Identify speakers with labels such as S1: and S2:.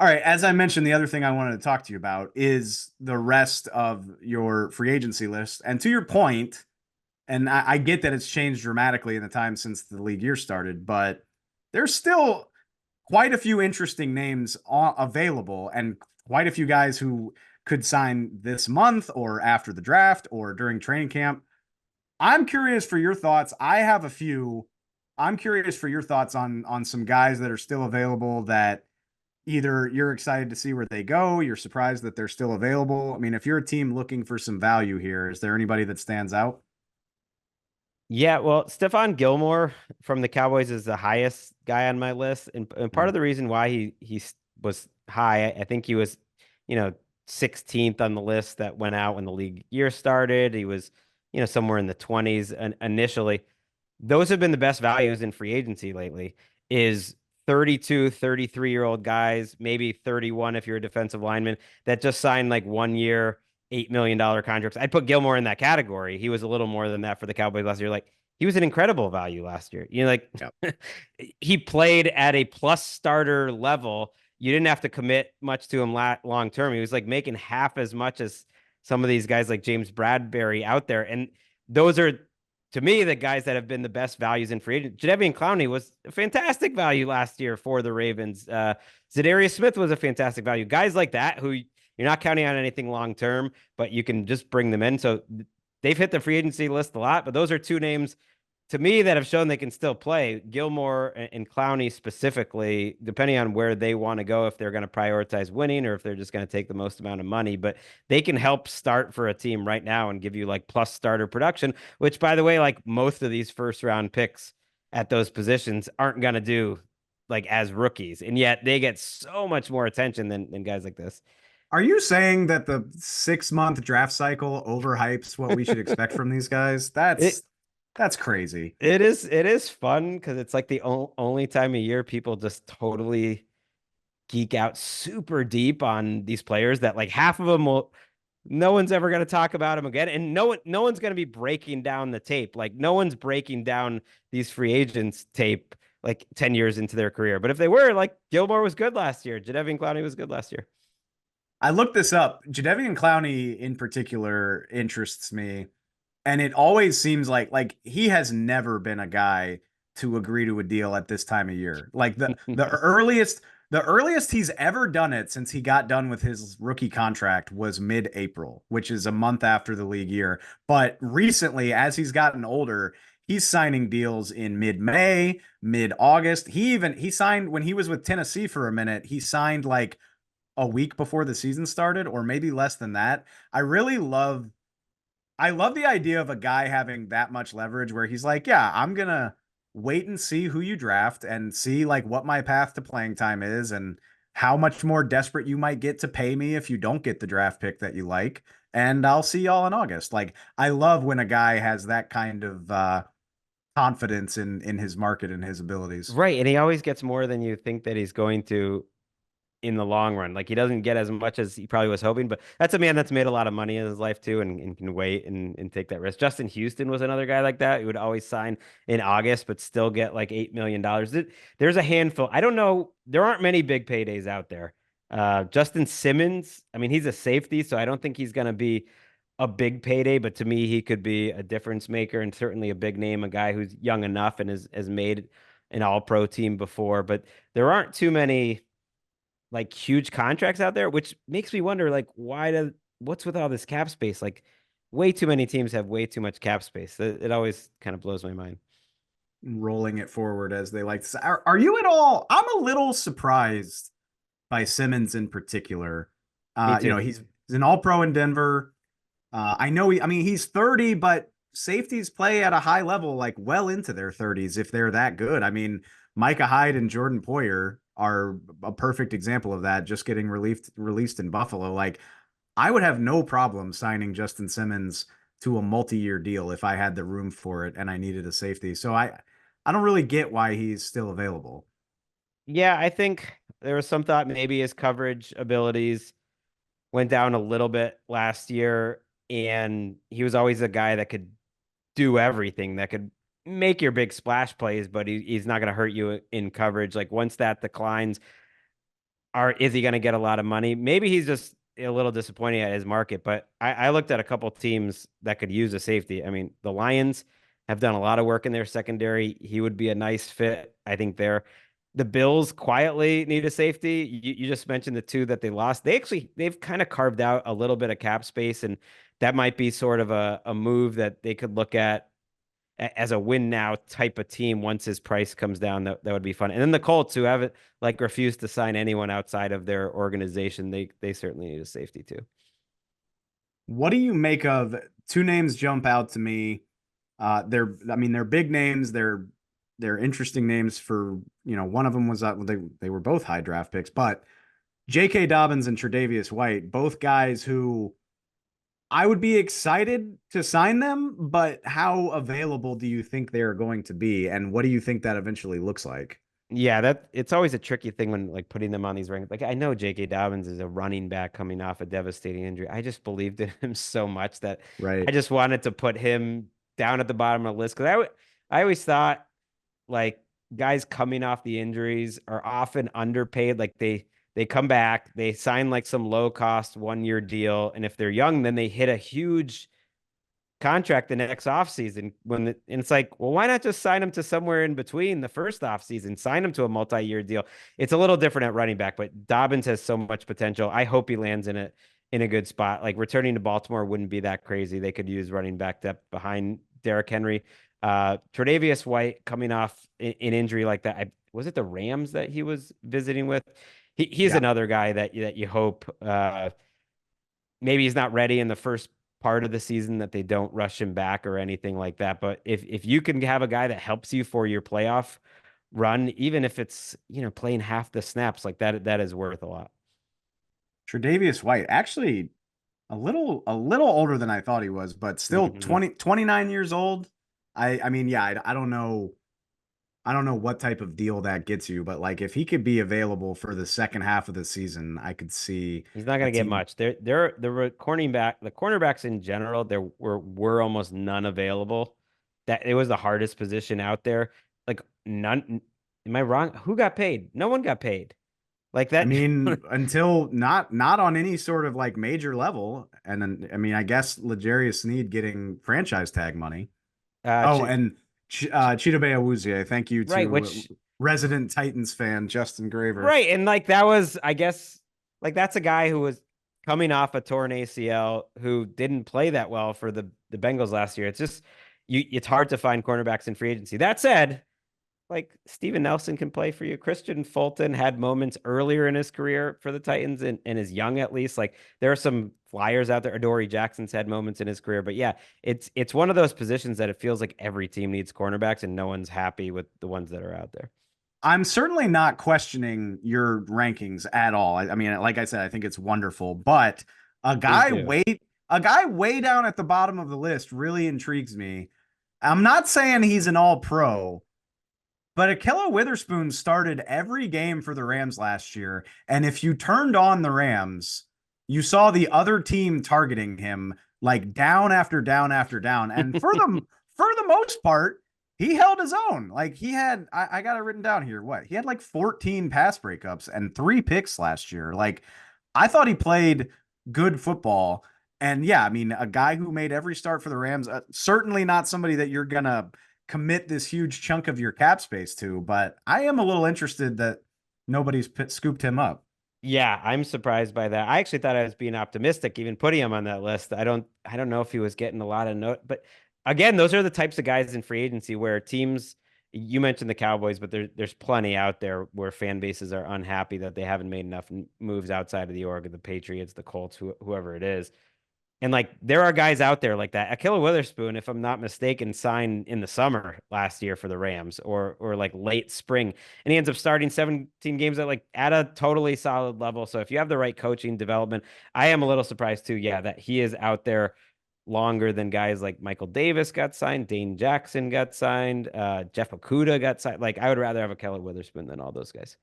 S1: All right, as I mentioned, the other thing I wanted to talk to you about is the rest of your free agency list. And to your point, and I get that it's changed dramatically in the time since the league year started, but there's still quite a few interesting names available and quite a few guys who could sign this month or after the draft or during training camp. I'm curious for your thoughts. I have a few. I'm curious for your thoughts on some guys that are still available that either you're excited to see where they go, you're surprised that they're still available. I mean, if you're a team looking for some value here, is there anybody that stands out?
S2: Yeah, well, Stephon Gilmore from the Cowboys is the highest guy on my list, and part
S1: Mhm.
S2: of the reason why was high, I think he was, you know, 16th on the list that went out when the league year started. He was, somewhere in the 20s initially. Those have been the best values in free agency lately. Is 32, 33-year-old guys, maybe 31 if you're a defensive lineman that just signed like 1 year, $8 million contracts. I'd put Gilmore in that category. He was a little more than that for the Cowboys last year. Like he was an incredible value last year. Like
S1: Yep.
S2: he played at a plus starter level. You didn't have to commit much to him long term. He was like making half as much as some of these guys like James Bradbury out there. And those are, to me, the guys that have been the best values in free agent. Jadeveon Clowney was a fantastic value last year for the Ravens. Za'Darius Smith was a fantastic value. Guys like that who you're not counting on anything long term, but you can just bring them in. So they've hit the free agency list a lot, but those are two names to me that have shown they can still play. Gilmore and Clowney specifically, depending on where they want to go, if they're going to prioritize winning or if they're just going to take the most amount of money, but they can help start for a team right now and give you like plus starter production, which by the way, like most of these first round picks at those positions aren't going to do like as rookies. And yet they get so much more attention than guys like this.
S1: Are you saying that the 6 month draft cycle overhypes what we should expect from these guys?
S2: It
S1: That's crazy.
S2: it is fun because it's like the only time of year people just totally geek out super deep on these players that like half of them will no one's ever going to talk about them again, and no one's going to be breaking down the tape. Like no one's breaking down these free agents tape like 10 years into their career, but if they were, like, Gilmore was good last year, Jadeveon Clowney was good last year.
S1: I looked this up. Jadeveon Clowney in particular interests me, and it always seems like he has never been a guy to agree to a deal at this time of year. Like the earliest he's ever done it since he got done with his rookie contract was mid-April, which is a month after the league year. But recently, as he's gotten older, he's signing deals in mid-May, mid-August. He signed when he was with Tennessee for a minute. He signed like a week before the season started, or maybe less than that. I really love I love the idea of a guy having that much leverage where he's like, yeah, I'm gonna wait and see who you draft and see like what my path to playing time is and how much more desperate you might get to pay me if you don't get the draft pick that you like. And I'll see y'all in August. Like I love when a guy has that kind of confidence in his market and his abilities.
S2: Right, and he always gets more than you think that he's going to in the long run. Like he doesn't get as much as he probably was hoping, but that's a man that's made a lot of money in his life too, and can wait and take that risk. Justin Houston was another guy like that. He would always sign in August, but still get like $8 million. There's a handful. I don't know. There aren't many big paydays out there. Justin Simmons, I mean, he's a safety, so I don't think he's going to be a big payday, but to me, he could be a difference maker and certainly a big name, a guy who's young enough and has made an all pro team before. But there aren't too many like huge contracts out there, which makes me wonder like what's with all this cap space? Like way too many teams have way too much cap space. It always kind of blows my mind.
S1: Rolling it forward as they like to say. Are you at all? I'm a little surprised by Simmons in particular.
S2: Me
S1: You know,
S2: too.
S1: he's an all pro in Denver. I know I mean, he's 30, but safeties play at a high level, like well into their 30s if they're that good. I mean, Micah Hyde and Jordan Poyer are a perfect example of that, just getting released in Buffalo. Like, I would have no problem signing Justin Simmons to a multi-year deal if I had the room for it and I needed a safety. So I don't really get why he's still available.
S2: Yeah, I think there was some thought maybe his coverage abilities went down a little bit last year, and he was always a guy that could do everything, that could make your big splash plays, but he's not going to hurt you in coverage. Like once that declines, is he going to get a lot of money? Maybe he's just a little disappointing at his market, but I looked at a couple teams that could use a safety. I mean, the Lions have done a lot of work in their secondary. He would be a nice fit, I think. The Bills quietly need a safety. You just mentioned the two that they lost. They've kind of carved out a little bit of cap space, and that might be sort of a move that they could look at as a win now type of team once his price comes down. That would be fun. And then the Colts, who haven't like refused to sign anyone outside of their organization, they certainly need a safety too.
S1: What do you make of two names jump out to me? They're big names. They're interesting names for, one of them was they were both high draft picks, but J.K. Dobbins and Tre'Davious White, both guys who I would be excited to sign them, but how available do you think they are going to be? And what do you think that eventually looks like?
S2: Yeah, that it's always a tricky thing when like putting them on these rankings. Like I know J.K. Dobbins is a running back coming off a devastating injury. I just believed in him so much that I
S1: Right.
S2: just wanted to put him down at the bottom of the list because I always thought like guys coming off the injuries are often underpaid. Like they come back, they sign like some low cost 1 year deal, and if they're young, then they hit a huge contract the next offseason and it's like, well, why not just sign him to somewhere in between the first offseason, sign him to a multi-year deal? It's a little different at running back, but Dobbins has so much potential. I hope he lands in a good spot. Like returning to Baltimore wouldn't be that crazy. They could use running back depth behind Derrick Henry. Tre'Davious White coming off an injury like that. Was it the Rams that he was visiting with? He's
S1: Yeah.
S2: another guy that you hope maybe he's not ready in the first part of the season, that they don't rush him back or anything like that. But if you can have a guy that helps you for your playoff run, even if it's, playing half the snaps, like that is worth a lot.
S1: Tre'Davious White, actually a little older than I thought he was, but still
S2: Mhm.
S1: 29 years old. I mean, yeah, I don't know. I don't know what type of deal that gets you, but like if he could be available for the second half of the season, I could see
S2: He's not
S1: a
S2: going to get
S1: team.
S2: much. The cornerbacks in general, there were almost none available. That it was the hardest position out there. Like none. Am I wrong? Who got paid? No one got paid. Like
S1: I
S2: that.
S1: mean, until not on any sort of like major level. And then I mean, I guess L'Jarius Sneed getting franchise tag money.
S2: uh,
S1: Oh, and Chidobe Awuzie. Thank you
S2: right.
S1: to
S2: Which
S1: resident Titans fan Justin Graver.
S2: Right. And like that was, I guess, like that's a guy who was coming off a torn ACL who didn't play that well for the Bengals last year. It's just it's hard to find cornerbacks in free agency. That said, like Steven Nelson can play for you. Christian Fulton had moments earlier in his career for the Titans and is young at least. Like there are some flyers out there. Adoree Jackson's had moments in his career, but yeah, it's one of those positions that it feels like every team needs cornerbacks and no one's happy with the ones that are out there.
S1: I'm certainly not questioning your rankings at all. I mean, like I said, I think it's wonderful, but a
S2: Please
S1: guy
S2: do.
S1: way a guy way down at the bottom of the list really intrigues me. I'm not saying he's an all pro, but Ahkello Witherspoon started every game for the Rams last year. And if you turned on the Rams, you saw the other team targeting him like down after down after down. And for the most part, he held his own. Like he had, I got it written down here. What? He had like 14 pass breakups and 3 picks last year. Like I thought he played good football. And yeah, I mean, a guy who made every start for the Rams, certainly not somebody that you're gonna commit this huge chunk of your cap space to, but I am a little interested that nobody's scooped him up.
S2: Yeah, I'm surprised by that. I actually thought I was being optimistic, even putting him on that list. I don't know if he was getting a lot of note, but again, those are the types of guys in free agency where teams, you mentioned the Cowboys, but there's plenty out there where fan bases are unhappy that they haven't made enough moves outside of the org, the Patriots, the Colts, whoever it is. And like there are guys out there like that. Ahkello Witherspoon, if I'm not mistaken, signed in the summer last year for the Rams or like late spring. And he ends up starting 17 games at a totally solid level. So if you have the right coaching development, I am a little surprised too, yeah, that he is out there longer than guys like Michael Davis got signed, Dane Jackson got signed, Jeff Okudah got signed. Like I would rather have Ahkello Witherspoon than all those guys.